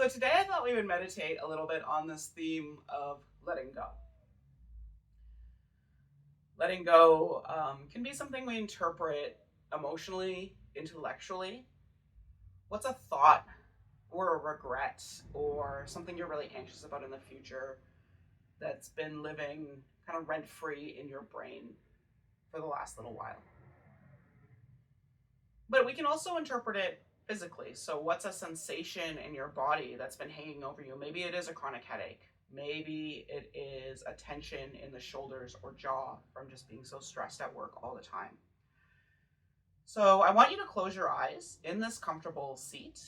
So today I thought we would meditate a little bit on this theme of letting go. Letting go can be something we interpret emotionally, intellectually. What's a thought or a regret or something you're really anxious about in the future that's been living kind of rent free in your brain for the last little while? But we can also interpret it physically. So, what's a sensation in your body that's been hanging over you? Maybe it is a chronic headache. Maybe it is a tension in the shoulders or jaw from just being so stressed at work all the time. So, I want you to close your eyes in this comfortable seat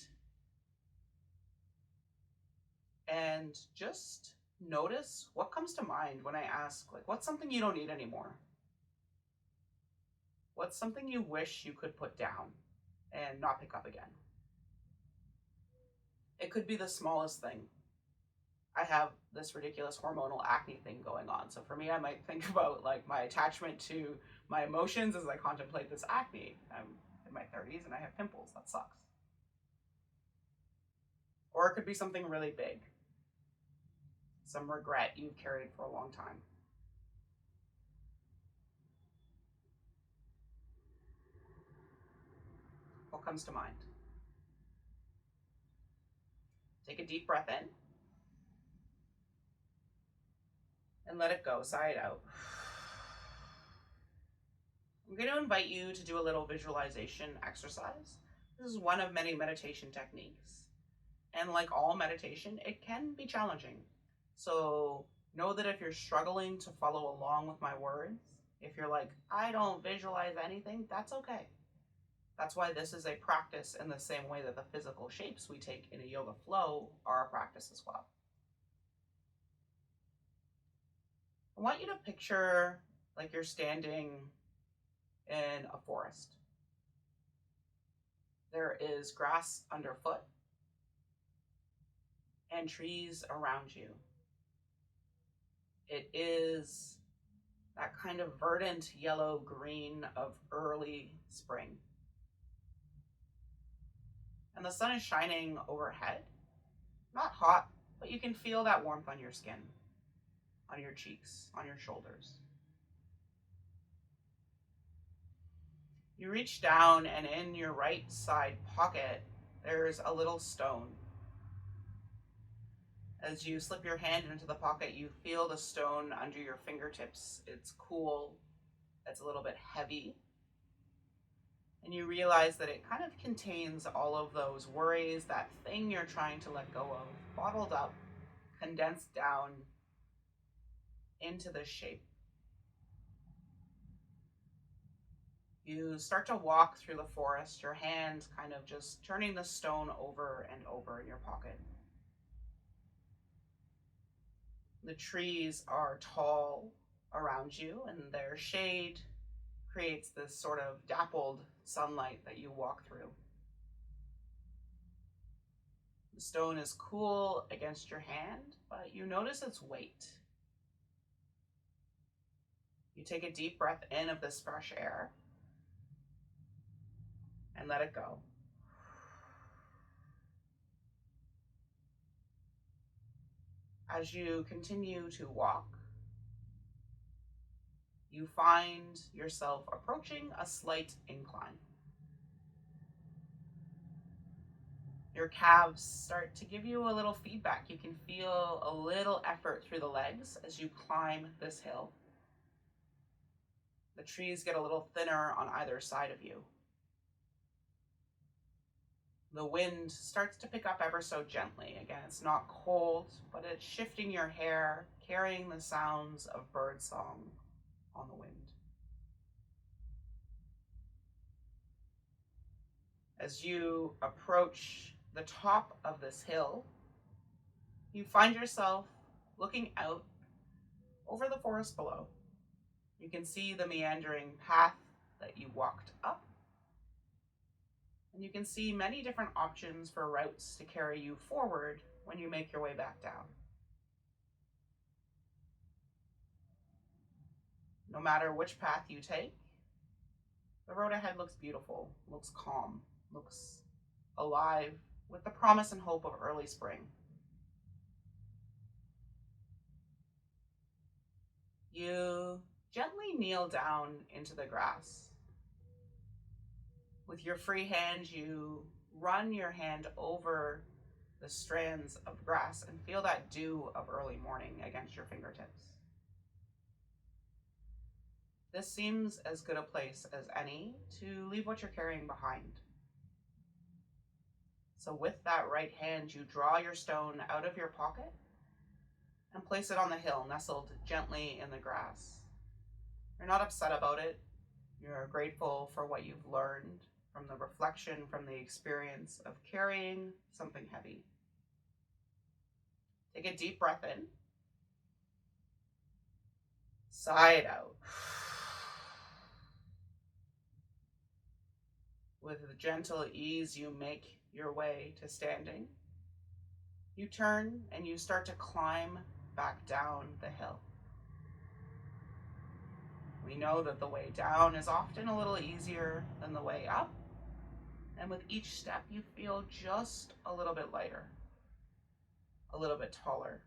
and just notice what comes to mind when I ask, like, what's something you don't need anymore? What's something you wish you could put down and not pick up again? It could be the smallest thing. I have this ridiculous hormonal acne thing going on. So for me, I might think about like my attachment to my emotions as I contemplate this acne. I'm in my 30s and I have pimples. That sucks. Or it could be something really big, some regret you've carried for a long time. What comes to mind? Take a deep breath in and let it go, sigh it out. I'm going to invite you to do a little visualization exercise. This is one of many meditation techniques. And like all meditation, it can be challenging. So know that if you're struggling to follow along with my words, if you're like, I don't visualize anything, that's okay. That's why this is a practice in the same way that the physical shapes we take in a yoga flow are a practice as well. I want you to picture like you're standing in a forest. There is grass underfoot and trees around you. It is that kind of verdant yellow green of early spring. And the sun is shining overhead. Not hot, but you can feel that warmth on your skin, on your cheeks, on your shoulders. You reach down, and in your right side pocket, there's a little stone. As you slip your hand into the pocket, you feel the stone under your fingertips. It's cool, it's a little bit heavy. And you realize that it kind of contains all of those worries, that thing you're trying to let go of, bottled up, condensed down into this shape. You start to walk through the forest, your hand kind of just turning the stone over and over in your pocket. The trees are tall around you, and their shade creates this sort of dappled sunlight that you walk through. The stone is cool against your hand, but you notice its weight. You take a deep breath in of this fresh air and let it go. As you continue to walk, you find yourself approaching a slight incline. Your calves start to give you a little feedback. You can feel a little effort through the legs as you climb this hill. The trees get a little thinner on either side of you. The wind starts to pick up ever so gently. Again, it's not cold, but it's shifting your hair, carrying the sounds of birdsong on the wind. As you approach the top of this hill, you find yourself looking out over the forest below. You can see the meandering path that you walked up, and you can see many different options for routes to carry you forward when you make your way back down. No matter which path you take, the road ahead looks beautiful, looks calm, looks alive with the promise and hope of early spring. You gently kneel down into the grass. With your free hand, you run your hand over the strands of grass and feel that dew of early morning against your fingertips. This seems as good a place as any to leave what you're carrying behind. So with that right hand, you draw your stone out of your pocket and place it on the hill, nestled gently in the grass. You're not upset about it. You're grateful for what you've learned from the reflection, from the experience of carrying something heavy. Take a deep breath in. Sigh it out. With gentle ease, you make your way to standing. You turn and you start to climb back down the hill. We know that the way down is often a little easier than the way up. And with each step, you feel just a little bit lighter, a little bit taller.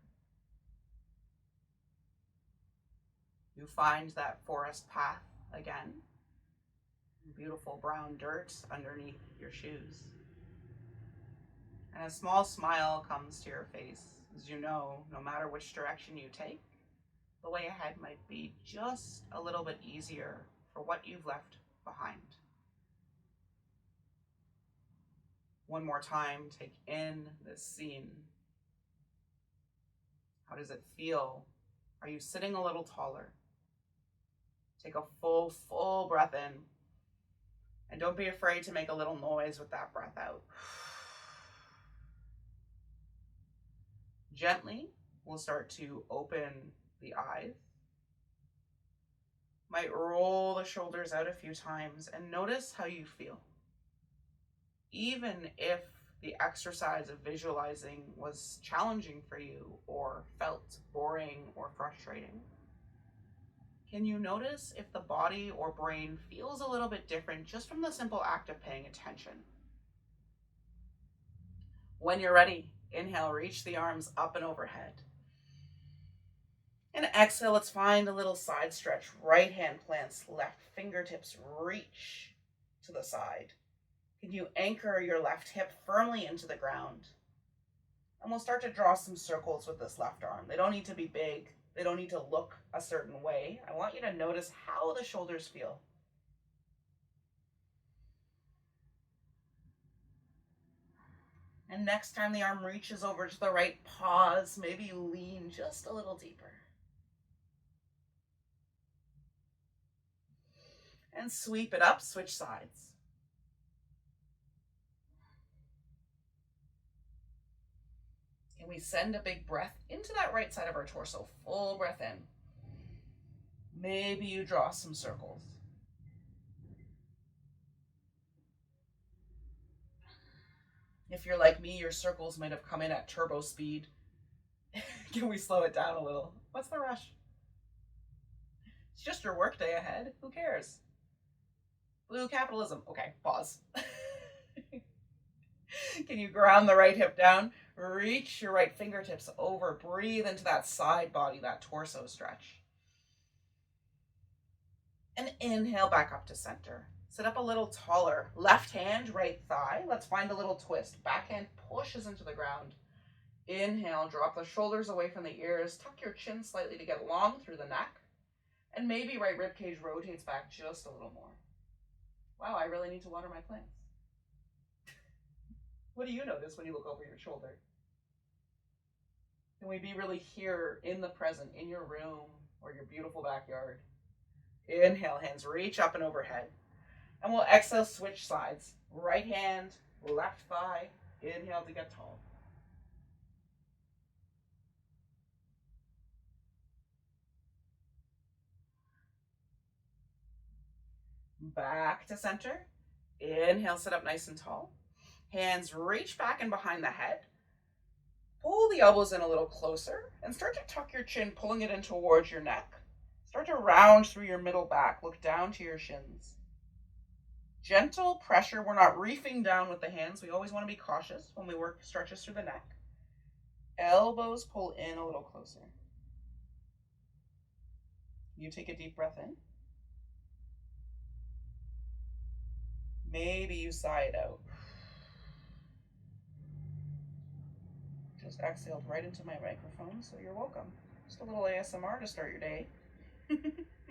You find that forest path again. Beautiful brown dirt underneath your shoes. And a small smile comes to your face as you know, no matter which direction you take, the way ahead might be just a little bit easier for what you've left behind. One more time, take in this scene. How does it feel? Are you sitting a little taller? Take a full breath in. And don't be afraid to make a little noise with that breath out. Gently, we'll start to open the eyes. Might roll the shoulders out a few times and notice how you feel. Even if the exercise of visualizing was challenging for you or felt boring or frustrating, can you notice if the body or brain feels a little bit different just from the simple act of paying attention? When you're ready, inhale, reach the arms up and overhead. And exhale, let's find a little side stretch. Right hand plants, left fingertips reach to the side. Can you anchor your left hip firmly into the ground? And we'll start to draw some circles with this left arm. They don't need to be big. They don't need to look a certain way. I want you to notice how the shoulders feel. And next time the arm reaches over to the right, pause. Maybe you lean just a little deeper. And sweep it up, switch sides. And we send a big breath into that right side of our torso. Full breath in. Maybe you draw some circles. If you're like me, your circles might have come in at turbo speed. Can we slow it down a little? What's the rush? It's just your workday ahead. Who cares? Blue capitalism. Okay, pause. Can you ground the right hip down? Reach your right fingertips over. Breathe into that side body, that torso stretch. And inhale back up to center. Sit up a little taller. Left hand, right thigh. Let's find a little twist. Back hand pushes into the ground. Inhale, drop the shoulders away from the ears. Tuck your chin slightly to get long through the neck. And maybe right ribcage rotates back just a little more. Wow, I really need to water my plants. What do you notice when you look over your shoulder? Can we be really here in the present, in your room or your beautiful backyard? Inhale, hands reach up and overhead. And we'll exhale, switch sides. Right hand, left thigh. Inhale to get tall. Back to center. Inhale, sit up nice and tall. Hands reach back and behind the head. Pull the elbows in a little closer and start to tuck your chin, pulling it in towards your neck. Start to round through your middle back. Look down to your shins. Gentle pressure. We're not reefing down with the hands. We always want to be cautious when we work stretches through the neck. Elbows pull in a little closer. You take a deep breath in. Maybe you sigh it out. Just exhaled right into my microphone, so you're welcome. Just a little ASMR to start your day.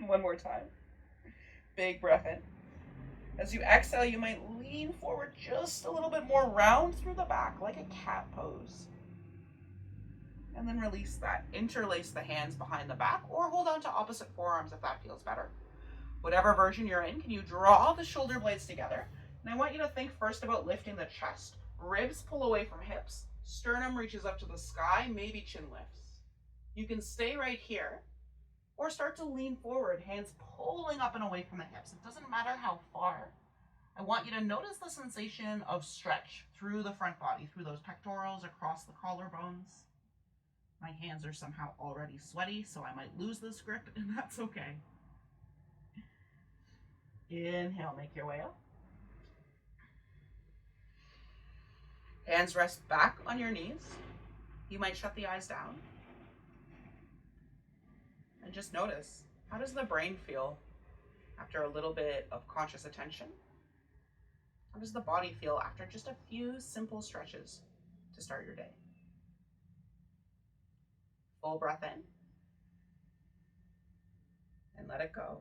One more time. Big breath in. As you exhale, you might lean forward just a little bit more, round through the back like a cat pose. And then release that. Interlace the hands behind the back or hold on to opposite forearms if that feels better. Whatever version you're in, can you draw the shoulder blades together? And I want you to think first about lifting the chest. Ribs pull away from hips. Sternum reaches up to the sky, maybe chin lifts. You can stay right here or start to lean forward, hands pulling up and away from the hips. It doesn't matter how far. I want you to notice the sensation of stretch through the front body, through those pectorals, across the collarbones. My hands are somehow already sweaty, so I might lose this grip, and that's okay. Inhale, make your way up. Hands rest back on your knees. You might shut the eyes down. And just notice, how does the brain feel after a little bit of conscious attention? How does the body feel after just a few simple stretches to start your day? Full breath in and let it go.